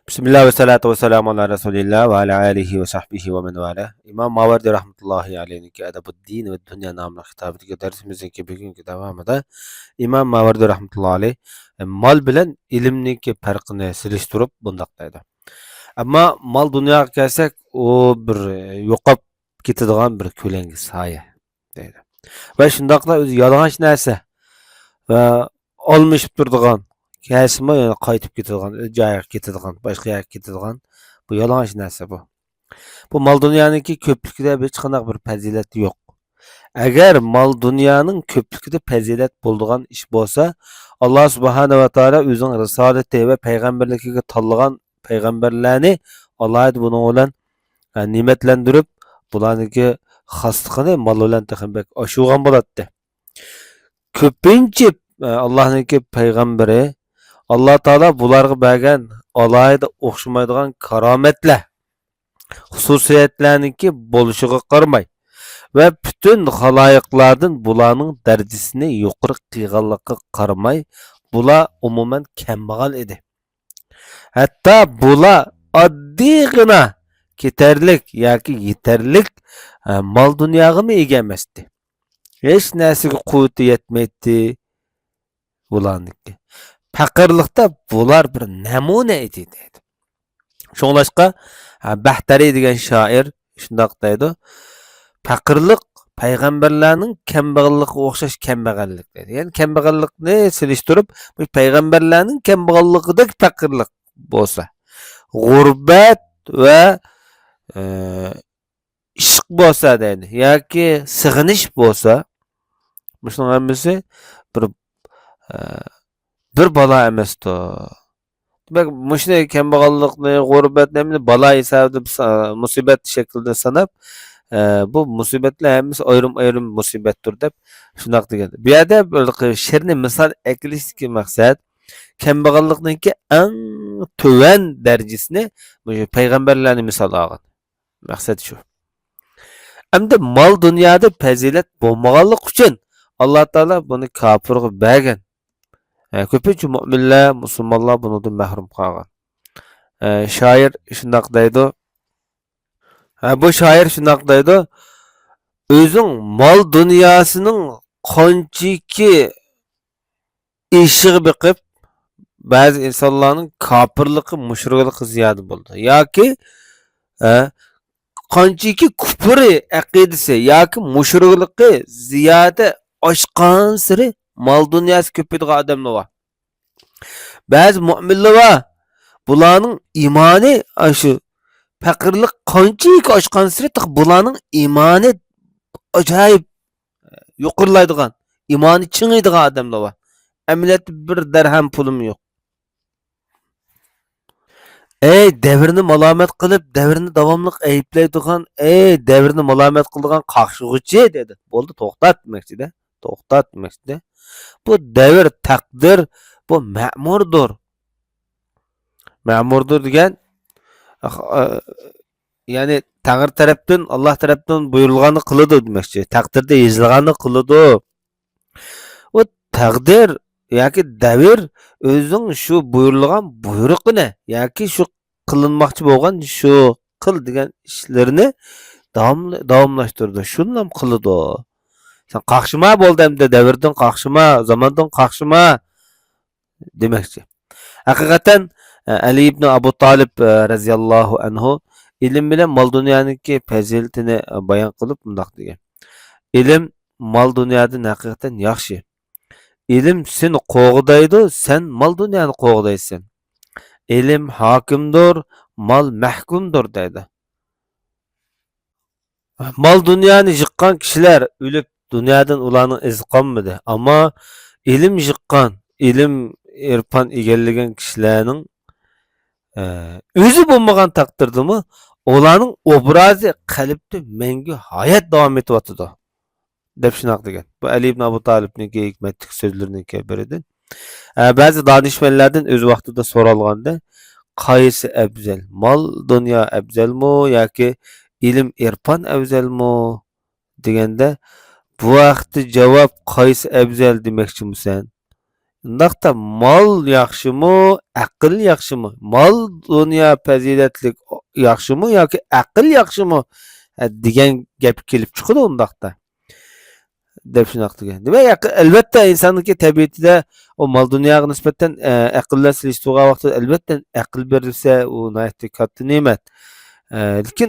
Bismillah ve salatu ve selamu ala Resulillah ve ala alihi ve sahbihi ve men vale. İmam Mavardi rahmetullahi aleyhinki Edebuddin ve Dünya namlı kitabındaki dersimizin bugünkü devamında İmam Mavardi rahmetullahi aleyh mal bilen ilimniki farkını siliştirip bundaqdaydı. Ama mal dunyoga kelsak, o bir yo'qolib ketadigan bir ko'langi soya deydi. Va shundoqla o'zi yolg'onch narsa va almashib turadigan Kəsimi yəni qaytıb ketadigan, joyiga ketadigan, boshqa yerga ketadigan bu yolg'onch narsa bu. Bu mal dunyoninki ko'pligida hech qanday bir fazilat yo'q. Agar mal dunyoning ko'pligida fazilat bo'ladigan ish bo'lsa, Alloh subhanahu va taolo o'zining risolati va payg'ambarligiga tanlagan payg'ambarlarni alohida buning bilan ne'matlantirib, bularniki xosligini mal bilan taxambak oshirgan bo'ladi. Ko'pincha Allohniki payg'ambari Allah Teala bularga bergan alohida o'xshamaydigan karomatlar, xususiyatlarniki bo'lishiga qaramay va butun xaloyiqlardan bularning darajasini yuqori qilganligiga qaramay, bular umuman kambag'al edi. Hatto bular oddiygina ketarlik yoki yetarlik mol dunyoga ega emasdi. Hech narsaga quvvati yetmaydi bularniki. Faqirlikda bular bir namuna edi deydi. Şoňlaşqa Bahtari degan shoir shundoq deydi. Faqirlik payg'ambarlarning kambag'alligiga o'xshash kambag'allik deydi. Ya'ni kambag'allikni silishtirib, bu payg'ambarlarning kambag'alligidek faqirlik bo'lsa, g'urbat va ishq bo'lsa deydi, yoki sig'inish bo'lsa, buning hammasi bir bir balo emasdi. Demak, mushunday kambag'allikni, g'urbatni balo hisobida musibat shaklida sanab, bu musibatlar hammasi ayrim-ayrim musibatdir deb shundoq degan. Bu yerda bir she'rni misol kelishki maqsad kambag'allikningki eng tuvan darajasini payg'ambarlarni misol olgan. Maqsad shu. Endi mol dunyoda fazilat bo'lmaganlik uchun Alloh taolo buni kofirga bergan. Ko'pincha mu'minlar, musulmonlar bundan mahrum qolgan. Shoir shundoq deydi. Bu shoir shundoq deydi. O'zing mol dunyosining qanchiki eshig'i biqib, ba'zi insonlarning kofirligi, mushrikligiga ziyoda bo'ldi. Yoki qanchiki kufri aqidasi yoki mushrikligi ziyoda oshgan siri mal dunyosi ko'paydigan odamlar bor. Ba'zi mu'minlar bor. Bularning iymoni shu faqirlik qanchalik oshgan siri bularning iymoni ajoyib yuqorilaydigan, iymoni chingiydigan odamlar bor. Amaliyotda bir dirham pulim yo'q. Ey davrni malomat qilib, davrni davomli ayblaydigan, davrni malomat qiladigan qaqshig'uchi dedi. Bo'ldi, to'xtat demoqchida. To'xtat demoqchida. Bu davr taqdir, bu ma'murdir. Ma'murdir degan ya'ni Tangri tarafdan, Alloh tarafdan buyurilganini qiladi demoqchi. Taqdirda yozilganini qiladi. O taqdir yoki davr o'zing shu buyurilgan buyruqni yoki shu qilinmoqchi bo'lgan shu qil degan ishlarni davomlashtirdi. Shuni ham qiladi. Sen qaqshima bo'ldimda davrdan qaqshima, zamondan qaqshima demoqchi. Haqiqatan Ali ibn Abu Talib radhiyallohu anhu ilm bilan mol dunyoniki fazilatini bayon qilib bundoq degan. Ilm mol dunyodan haqiqatan yaxshi. İlim seni qoğdaydı, sen mal dünyani qoğdaysan. İlim hakimdir, mal mahkumdur deydi. Mal dünyani yıqqan kişiler ölüp dünyadan ularning izi qolmadi. Ama ilim yıqqan, ilim irfan egallagan kishilarning o'zi bo'lmagan taqdirdimi, ularning obrazi qalbda mangu hayot davom etyotdi. Deb shunaq degan. Bu Ali ibn Abu Talibning hikmatli so'zlarining biridir. Ba'zi danishmandlardan o'z vaqtida so'ralganda, qaysi afzal? Mol dunyo afzalmi yoki ilm irfon afzalmi deganda, bu vaqtda javob qaysi afzal demoqchimisan? Undaqda mal yaxshimi, aql yaxshimi? Mal dunyo fazilatlik yaxshimi yoki aql yaxshimi? Degan gap kelib chiqadi undaqda. Deb shunaqa degan. Demak, albatta insonniki tabiatida o mal dunyoga nisbatan aqllar silishtirgan vaqtida albatta aql berilsa u nihoyatda katta ne'mat. Lekin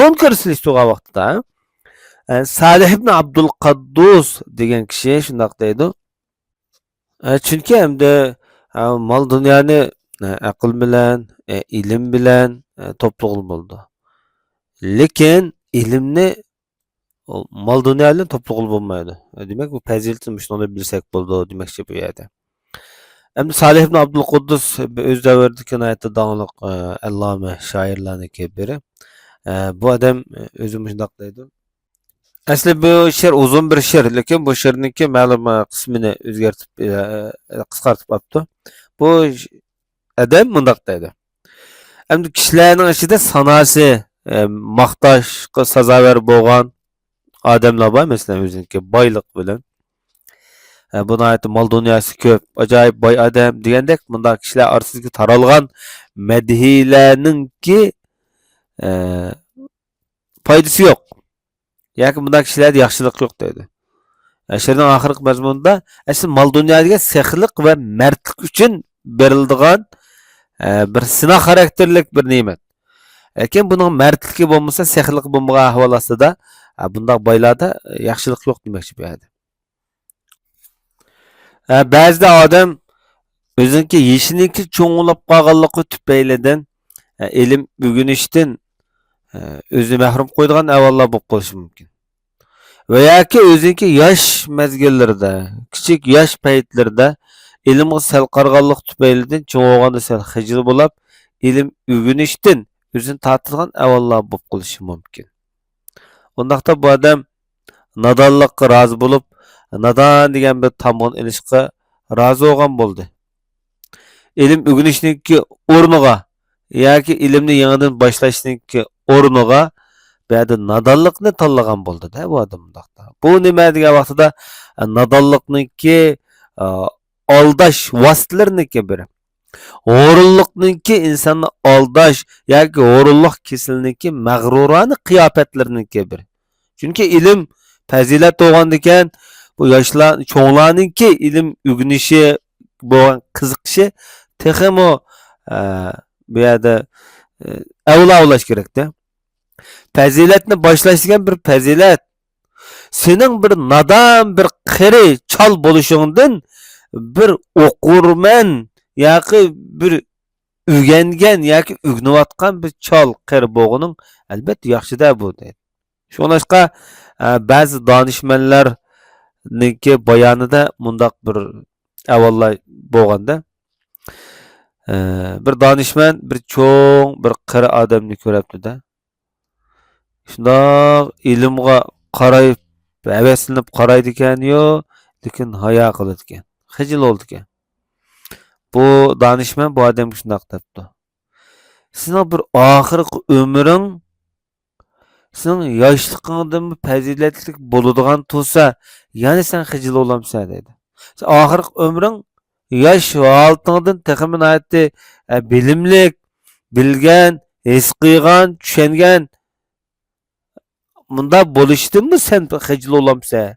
konkurs silishtirgan vaqtida Salih ibn Abdul Qaddus degan kishi shundoq deydi. Chunki hamda mal dunyoni aql bilan, ilm bilan to'plag'il bo'ldi. Lekin ilmni mal dunyodan to'plag'il bo'lmaydi. Demak, bu fazilatni shunday bilsak bo'ldi demoqchi bu yerda. Hamda Salih ibn Abdul Quddus o'z davridagi nihoyatda donliq alloma shoirlarniki biri. Bu odam o'zi shundoq deydi. Asli bu she'r uzun bir she'r, lekin bu she'rniki ma'lum qismini o'zgartib qisqartib olibdi. Bu odam bundoq deydi. Hamda kishilarning ichida sanosi maqtashga sazovar bo'lgan odamlar bor, masalan, o'ziniki boylik bilan. Bu nihoyatda mol dunyosi ko'p, ajoyib boy odam degandek, bunday kishilar orasiga taralgan madhiylarningki foydasi yo'q. Yoki bunday kishilarda yaxshilik yo'q deydi. She'rning oxirgi mazmunida asli mol dunyoga sexlik va mardlik uchun beriladigan bir sinov xarakterlik bir ne'mat. Lekin buning mardligi bo'lmasa, sexlik bo'lmagan ahvol ostida bunday boylarda yaxshilik yo'q demoqchi bu yerda. Ba'zida odam o'ziniki yeshiniki cho'ng'ilib qolganligi tufaylidan ilm o'rganishdan o'zini mahrum qo'yadigan avvallar bo'lib qolishi mumkin. Va yoki o'ziniki yosh mezgillarida, kichik yosh paytlarida ilmga sal qarg'anlik tufaylidan cho'ng'ig'anda sal xijil bo'lib, ilm o'rganishdan o'zini tortadigan avvallar bo'lib qolishi mumkin. Undaqda bu odam nodonlikqa rozi bo'lib, nadon degan bir tomon ilishga rozi bo'lgan bo'ldi. Ilm o'rganishniki o'rniga yoki ilmni yangidan boshlashninki o'rniga bu yerda nodonlikni tanlagan bo'ldi-da bu odam undaqda. Bu nima degan vaqtida nodonlikniki aldash vositalariniki biri. O'rinliqniki insonni aldash yoki o'rinliq kesilniki mag'rurona qiyofatlarniki biri. Chunki ilm fazilat bo'lgan ekan, bu yoshlar, cho'nglarningki ilm o'rganishi bo'lgan qiziqishi texmo bu yerda avlash kerakda. Fazilatni boshlash degan bir fazilat. Sening bir nadon, bir qiri chol bo'lishingdan bir o'qurman yoki bir o'rgangan yoki o'rganayotgan bir chol qiri bo'lganing albatta yaxshida bu deydi. Shuningga ba'zi donishmandlarniki bayonida mundaq bir avvallar bo'lganda bir donishmand bir cho'ng bir qiri odamni ko'ribdi-da. Shundoq ilmga qarayib, havaslanib qaraydi ekan-yu, lekin hayo qiladi ekan. Xijil oldi ekan. Bu donishmand bu odamga shundoq debdi. Sening bir oxirgi umring sening yoshligingdan fazilatli bo'ladigan bo'lsa, yana sen xijil olamsan dedi. Sen oxirgi umring yosh holtingdan texminati bilimlik, bilgan, his qilgan, tushungan bunda bo'lishdimi sen xijil olamsan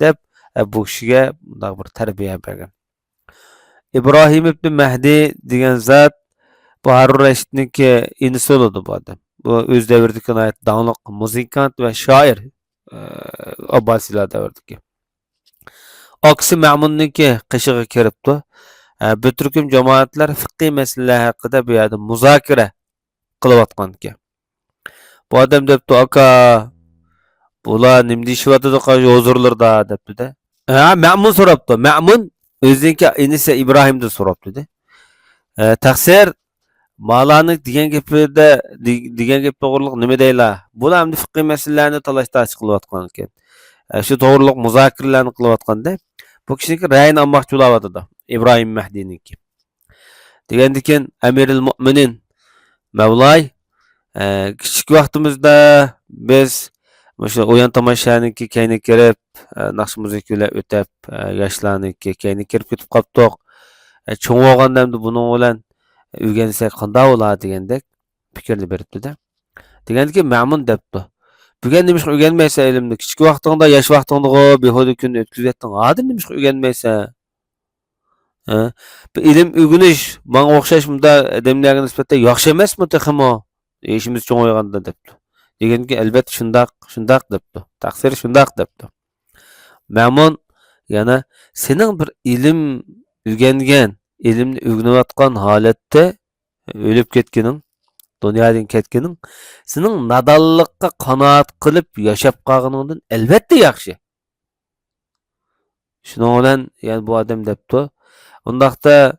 deb bu kishiga bunday bir tarbiya bergan. İbrahim ibn Mahdi degan zot bu Harun Rashidniki inisi bo'ldi bu odam. Bu o'z davridagi nihoyat donliq muzikant va shoir Abbosiylar davridagi. Oksi Ma'munniki qishig'i kiribdi. Bu turkum jamoatlar fiqhiy masalalar haqida bu yerda muzokara qilayotgan ekan. Bu odam debdi, aka bular nima deyishyapti hozirlarda debdi-da. Ma'mun so'rabdi. Ma'mun o'ziniki inisi İbrahimdan so'rabdi-da. Taqsir Malani degan gap to'g'riliq nima deylar? Bular ham fiqhiy masalalarni talash-tarjih qilayotgan ekan. Shu to'g'riliq muzokaralarni qilayotganda bu kishiniki ra'yini olmoqchi bo'lardi. İbrahim Mahdiniki. Degandikin Amirul Mu'minin Mavlay kichik vaqtimizda biz o'sha o'yin tomoshaniki kayni kirib, naqsh muzikalar o'tab, yoshlarniki kayni kirib ketib qoldik. Çoğun olganda endi bunun bilen öğrensek qanday bolar degendek fikirni beripdi-de. Degendiki Ma'mun depdi. Bugün demiş öğrenmeyse elimde. Küçük vaxtında, yaş vaxtında o behuda gün ötküzettin. Adım demiş öğrenmeyse. Ha? Bu ilim öğreniş bana oxşaş bunda adamlarga nisbətdə yaxşı emasmı texmo? İşimiz çoğ oyganda depdi. Degenki elbet şundaq depdi. Taqsir şundaq depdi. Ma'mun yana senin bir ilim öğrengen, ilimni öğreniyotgan holatda ölüp ketkening, dunyodan ketkening, sening nadonlikqa qanoat qilib yashab qolganingdan albatta yaxshi. Shuning bilan yani bu odam debdi. Undaqda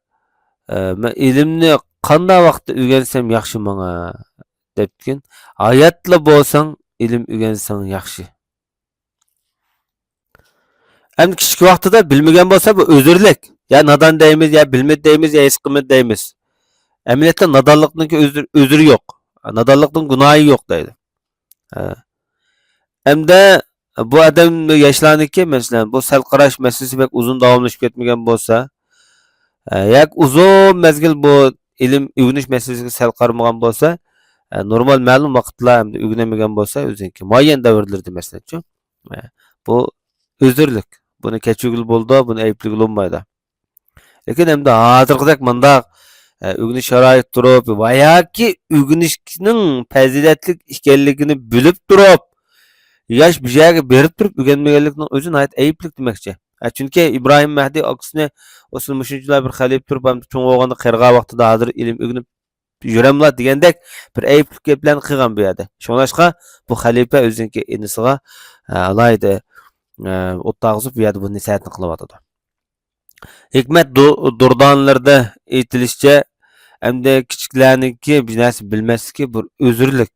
men ilimni qanday vaqtda o'rgansam yaxshi menga debkin. Hayotla bo'lsang, ilim o'rgansang yaxshi. Endi kichik vaqtida bilmagan bo'lsa bu o'zirlik. Ya nadon deymiz, ya bilmadi deymiz, ya hech qilmadi deymiz. Amaliyotda nadonlikning o'ziri yo'q. Nadonlikning gunohi yo'q deydi. Hamda bu odam yoshlarniki masalan bu sal qarash masalasi bek uzun davomlashib ketmagan bo'lsa, yak uzun mezgil bu ilm o'rganish masalasiga sal qaramagan bo'lsa, normal ma'lum vaqtlar hamda o'rganmagan bo'lsa, o'zinki muayyan davrlarda masalanchi, bu o'zirlik. Buni kechirgil bo'ldi, buni aybligi bo'lmaydi. Lekin hamda hozirgidek mundaq o'rganish sharoit turib va yoki o'rganishning fazilatli ekanligini bilib turib yaş bir yerga berib turib o'rganmaganlikning o'zi nihoyat ayiblik demoqchi. Chunki İbrahim Mahdi aksine o'sha mushunchalar bir xalif turib ham cho'ng bo'lganda qirg'a vaqtida hozir ilm o'rganib yuramlar degandek bir ayiblik gaplarni qilgan bu yerda. Shunlashqa bu xalifa o'ziniki inisiga alayda o'tag'izib bu yerda bu nasihatni qilyotdi. Hikmat durdanlarda aytilishicha hamda kichiklarniki bir narsa bilmasligi bir o'zirlik.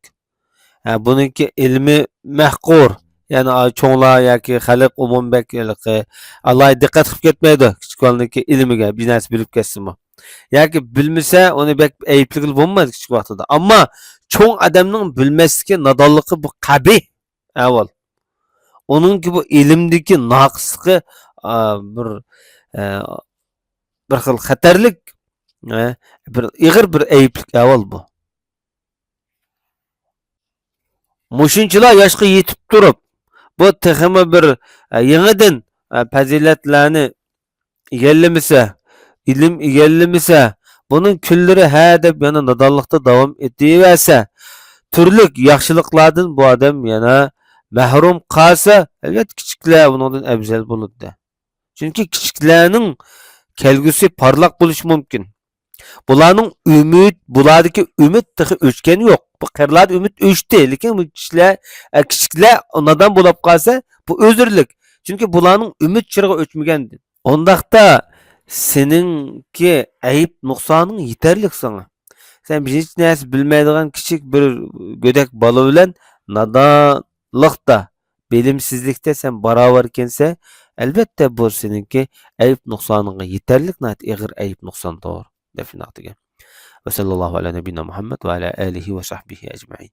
Bununki ilmi mahqur. Yani çoğunlar yoki xalq umum vakilligi Allah diqqat qilib ketmaydi. Kichiklarniki ilmiga bir narsa bilib ketsinmi. Yoki bilmasa uni bek aybligi bo'lmaydi kichik vaqtida. Ammo cho'ng odamning bilmasligi, nadonligi bu qabih. Avval. Onunki bu ilmdagi noqisligi bir xil xatarlik, bir ig'ir bir ayiblik avval bu. Muşunchilar yoshga yetib turib, bu texmi bir yangidan fazilatlarni egallamasa, ilm egallamasa, bunun kunlari ha deb yana nadonlikda davom etaversa, turlik yaxshiliklardan bu odam yana mahrum qolsa, albatta kichiklar bundan afzal bo'ladi. Chunki kichiklarning kelgusi parlaq bo'lishi mumkin. Bularning bulardagi umid tig'i o'chgani yo'q. Bu qirlar umid o'chdi, lekin bu kichiklar onadan bo'lib qolsa, bu o'zirlik. Chunki bularning umid chirig'i o'chmagandi. Ondaqda seninki ayib nuqsoning yetarli sana. Sen bir hech narsa bilmaydigan kichik bir go'dak bola bilan nadonlikda, bilimsizlikda sen barobar ekansa, albatta bu seninki ayib nuqsoniga yetarli, ig'ir ayib nuqsondir. Definitely. وصلى الله على نبينا محمد وعلى آله وصحبه أجمعين.